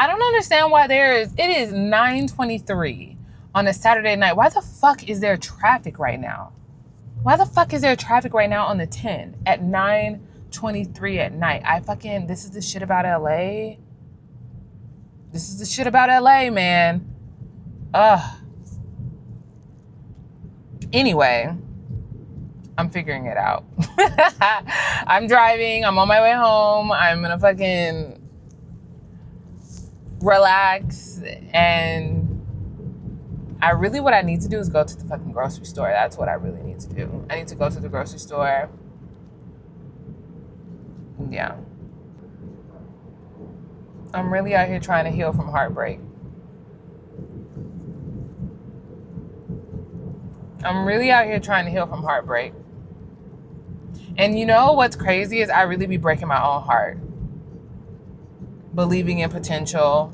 I don't understand why it is 9:23 on a Saturday night. Why the fuck is there traffic right now? Why the fuck is there traffic right now on the 10 at 9:23 at night? This is the shit about LA. This is the shit about LA, man. Ugh. Anyway, I'm figuring it out. I'm driving. I'm on my way home. I'm gonna fucking relax. And what I need to do is go to the fucking grocery store. That's what I really need to do. I need to go to the grocery store. Yeah. I'm really out here trying to heal from heartbreak. And you know what's crazy is I really be breaking my own heart. Believing in potential.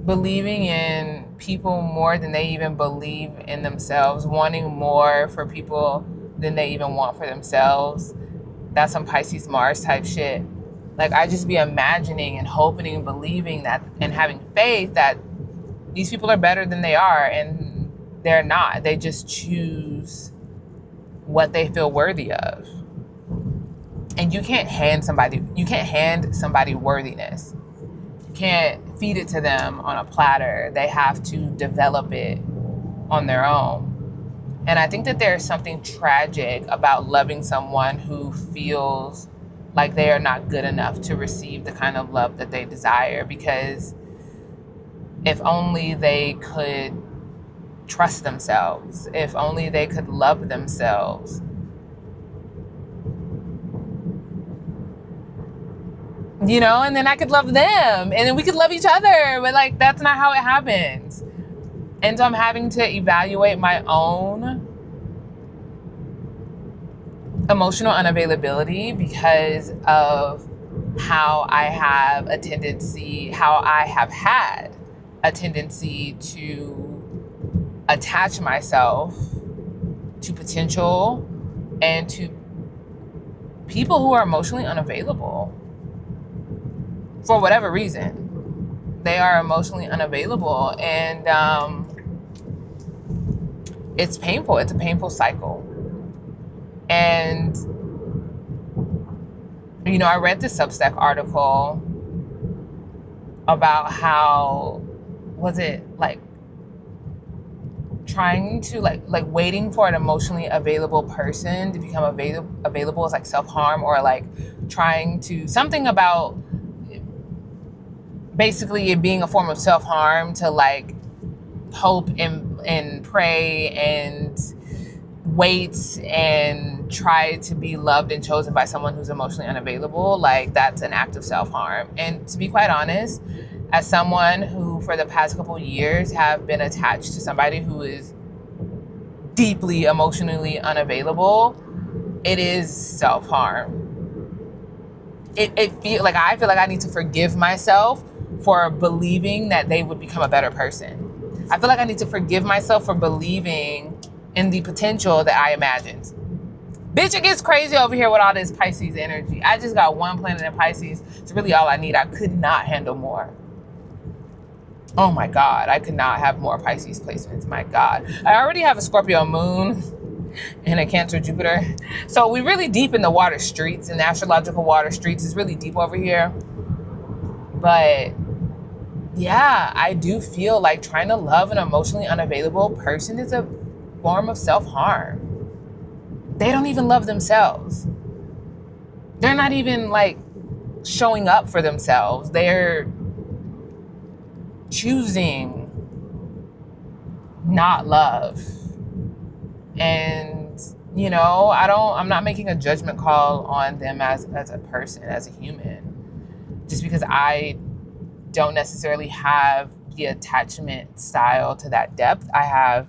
Believing in people more than they even believe in themselves. Wanting more for people than they even want for themselves. That's some Pisces Mars type shit. Like, I just be imagining and hoping and believing that and having faith that these people are better than they are, and they're not. They just choose what they feel worthy of. And you can't hand somebody worthiness. You can't feed it to them on a platter. They have to develop it on their own. And I think that there's something tragic about loving someone who feels like they are not good enough to receive the kind of love that they desire, because if only they could trust themselves, if only they could love themselves. You know, and then I could love them, and then we could love each other, but like, that's not how it happens. And so I'm having to evaluate my own emotional unavailability because of how I have had a tendency to attach myself to potential and to people who are emotionally unavailable. For whatever reason, they are emotionally unavailable, and it's painful. It's a painful cycle. And, you know, I read this Substack article about how, trying to waiting for an emotionally available person to become available is like self-harm, or like trying to, something about basically it being a form of self-harm to like hope and pray and wait and try to be loved and chosen by someone who's emotionally unavailable. Like, that's an act of self-harm. And to be quite honest, as someone who for the past couple of years have been attached to somebody who is deeply emotionally unavailable, it is self-harm. I feel like I need to forgive myself for believing that they would become a better person. I feel like I need to forgive myself for believing in the potential that I imagined. Bitch, it gets crazy over here with all this Pisces energy. I just got one planet in Pisces. It's really all I need. I could not handle more. Oh my God, I could not have more Pisces placements. My God. I already have a Scorpio moon and a Cancer Jupiter. So we're really deep in the water streets, in the astrological water streets. It's really deep over here. But yeah, I do feel like trying to love an emotionally unavailable person is a form of self-harm. They don't even love themselves. They're not even like showing up for themselves. They're choosing not love. And, you know, I'm not making a judgment call on them as a person, as a human, just because I don't necessarily have the attachment style to that depth. I have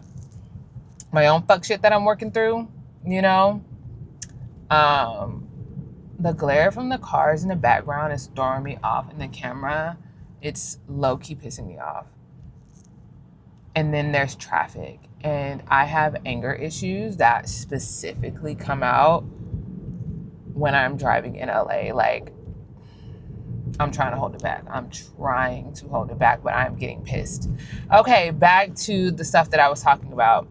my own fuck shit that I'm working through, you know. The glare from the cars in the background is throwing me off in the camera. It's low-key pissing me off. And then there's traffic. And I have anger issues that specifically come out when I'm driving in LA. Like, I'm trying to hold it back. I'm trying to hold it back, but I'm getting pissed. Okay, back to the stuff that I was talking about.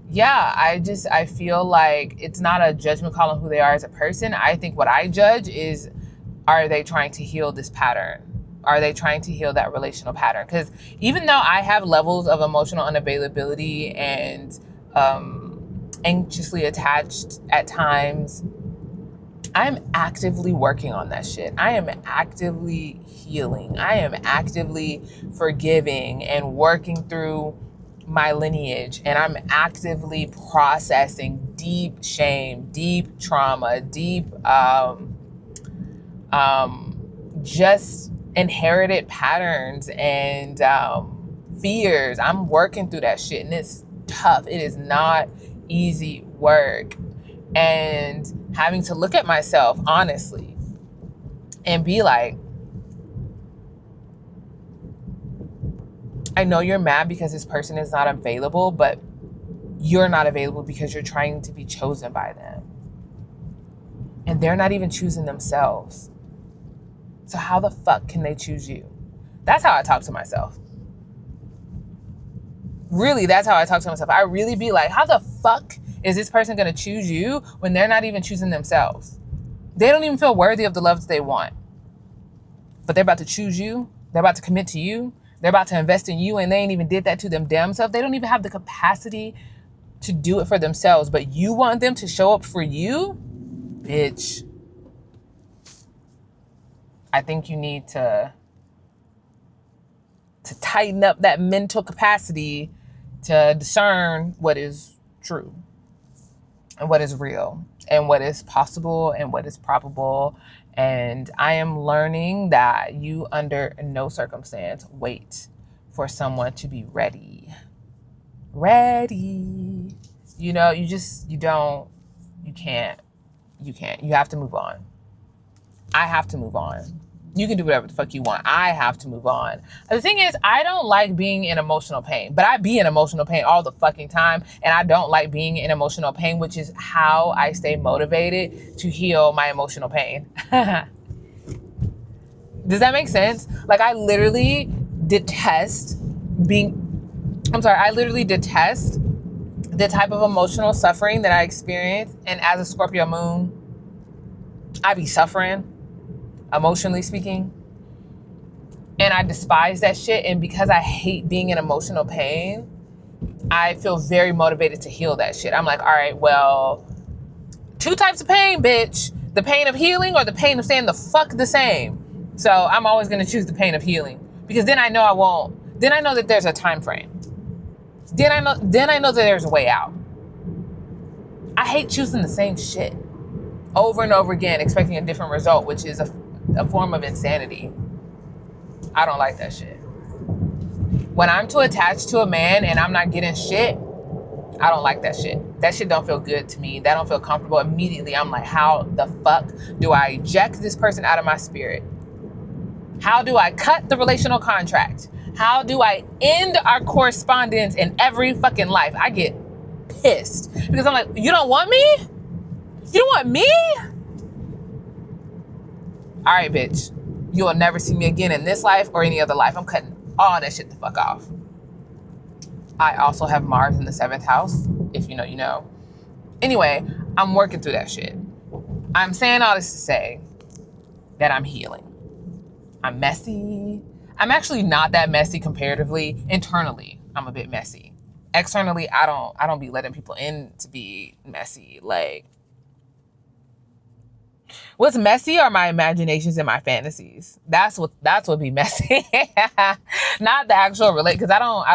Yeah, I feel like it's not a judgment call on who they are as a person. I think what I judge is, are they trying to heal this pattern? Are they trying to heal that relational pattern? Because even though I have levels of emotional unavailability and anxiously attached at times, I'm actively working on that shit. I am actively healing. I am actively forgiving and working through my lineage. And I'm actively processing deep shame, deep trauma, deep just inherited patterns and fears. I'm working through that shit, and it's tough. It is not easy work. And having to look at myself honestly and be like, I know you're mad because this person is not available, but you're not available because you're trying to be chosen by them. And they're not even choosing themselves. So how the fuck can they choose you? That's how I talk to myself. Really, that's how I talk to myself. I really be like, how the fuck is this person going to choose you when they're not even choosing themselves? They don't even feel worthy of the love that they want. But they're about to choose you. They're about to commit to you. They're about to invest in you, and they ain't even did that to them damn self. They don't even have the capacity to do it for themselves, but you want them to show up for you? Bitch. I think you need to tighten up that mental capacity to discern what is true and what is real and what is possible and what is probable. And I am learning that you, under no circumstance, wait for someone to be ready. Ready. You know, you can't. You have to move on. I have to move on. You can do whatever the fuck you want. I have to move on. The thing is, I don't like being in emotional pain, but I be in emotional pain all the fucking time. And I don't like being in emotional pain, which is how I stay motivated to heal my emotional pain. Does that make sense? Like, I literally detest the type of emotional suffering that I experience. And as a Scorpio moon, I be suffering, emotionally speaking. And I despise that shit. And because I hate being in emotional pain, I feel very motivated to heal that shit. I'm like, all right, well, two types of pain, bitch. The pain of healing or the pain of staying the fuck the same. So I'm always going to choose the pain of healing, because then I know I won't. Then I know that there's a time frame. Then I know that there's a way out. I hate choosing the same shit over and over again, expecting a different result, which is a form of insanity. I don't like that shit. When I'm too attached to a man and I'm not getting shit, I don't like that shit. That shit don't feel good to me. That don't feel comfortable. Immediately, I'm like, how the fuck do I eject this person out of my spirit? How do I cut the relational contract? How do I end our correspondence in every fucking life? I get pissed because I'm like, you don't want me? You don't want me? All right, bitch. You will never see me again in this life or any other life. I'm cutting all that shit the fuck off. I also have Mars in the 7th house. If you know, you know. Anyway, I'm working through that shit. I'm saying all this to say that I'm healing. I'm messy. I'm actually not that messy comparatively. Internally, I'm a bit messy. Externally, I don't be letting people in to be messy. Like, what's messy are my imaginations and my fantasies. That's what be messy. Not the actual because I don't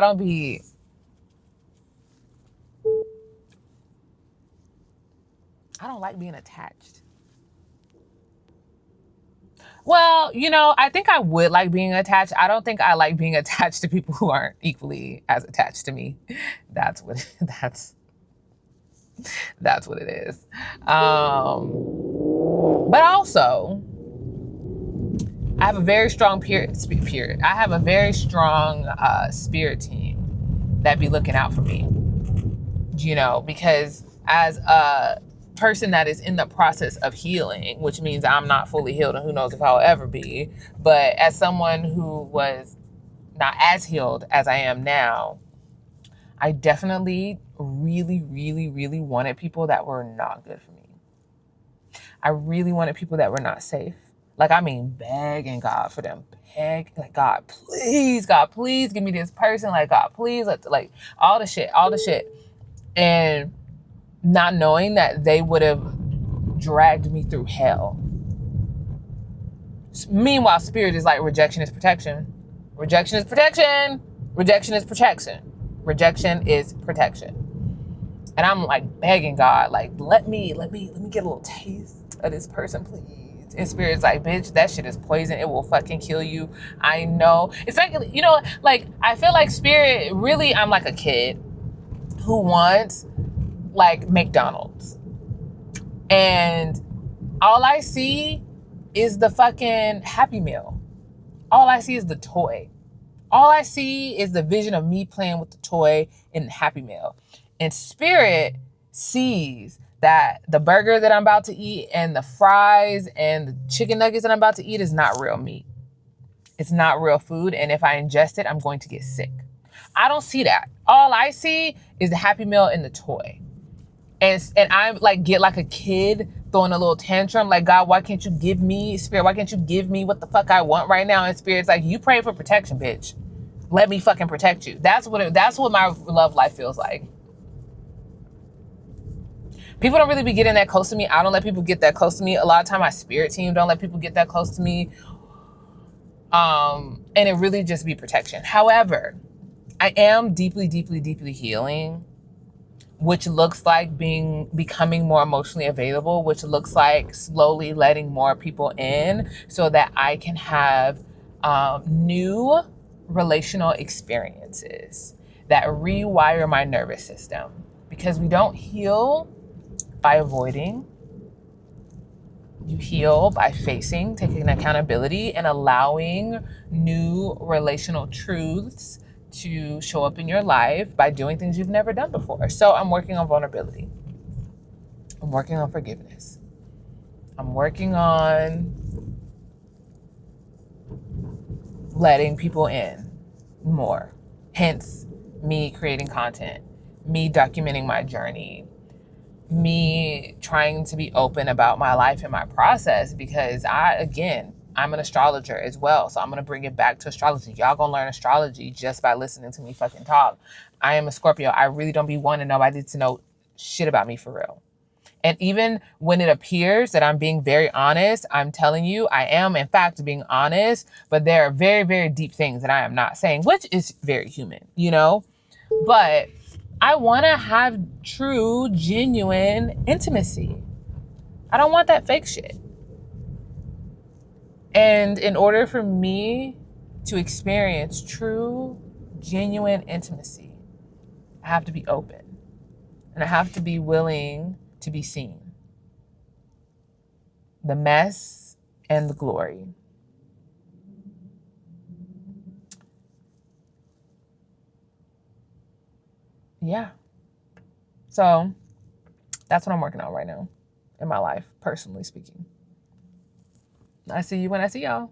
like being attached. Well, you know, I think I would like being attached. I don't think I like being attached to people who aren't equally as attached to me. That's what it is. But also, I have a very strong I have a very strong spirit team that be looking out for me. You know, because as a person that is in the process of healing, which means I'm not fully healed and who knows if I'll ever be. But as someone who was not as healed as I am now, I definitely really, really, really wanted people that were not good for me. I really wanted people that were not safe. Like, I mean, begging God for them. Like, God, please give me this person. Like, God, please, like all the shit. And not knowing that they would have dragged me through hell. Meanwhile, spirit is like, rejection is protection. Rejection is protection. Rejection is protection. Rejection is protection. And I'm like begging God, like, let me get a little taste of this person, please. And spirit's like, bitch, that shit is poison. It will fucking kill you. I know. It's like, you know, like, I feel like spirit, really, I'm like a kid who wants like McDonald's. And all I see is the fucking Happy Meal. All I see is the toy. All I see is the vision of me playing with the toy in Happy Meal. And spirit sees that the burger that I'm about to eat and the fries and the chicken nuggets that I'm about to eat is not real meat. It's not real food. And if I ingest it, I'm going to get sick. I don't see that. All I see is the Happy Meal and the toy. And I like get like a kid throwing a little tantrum, like, God, why can't you give me, spirit, why can't you give me what the fuck I want right now? And spirit's like, you pray for protection, bitch. Let me fucking protect you. That's what my love life feels like. People don't really be getting that close to me. I don't let people get that close to me. A lot of time my spirit team don't let people get that close to me. And it really just be protection. However, I am deeply, deeply, deeply healing, which looks like becoming more emotionally available, which looks like slowly letting more people in so that I can have new relational experiences that rewire my nervous system. Because we don't heal by avoiding. You heal by facing, taking accountability, and allowing new relational truths to show up in your life by doing things you've never done before. So I'm working on vulnerability. I'm working on forgiveness. I'm working on letting people in more. Hence, me creating content, me documenting my journey, me trying to be open about my life and my process, because I'm an astrologer as well. So I'm going to bring it back to astrology. Y'all going to learn astrology just by listening to me fucking talk. I am a Scorpio. I really don't be wanting nobody to know shit about me for real. And even when it appears that I'm being very honest, I'm telling you, I am in fact being honest, but there are very, very deep things that I am not saying, which is very human, you know? But I want to have true, genuine intimacy. I don't want that fake shit. And in order for me to experience true, genuine intimacy, I have to be open. And I have to be willing to be seen. The mess and the glory. Yeah. So that's what I'm working on right now in my life, personally speaking. I see you when I see y'all.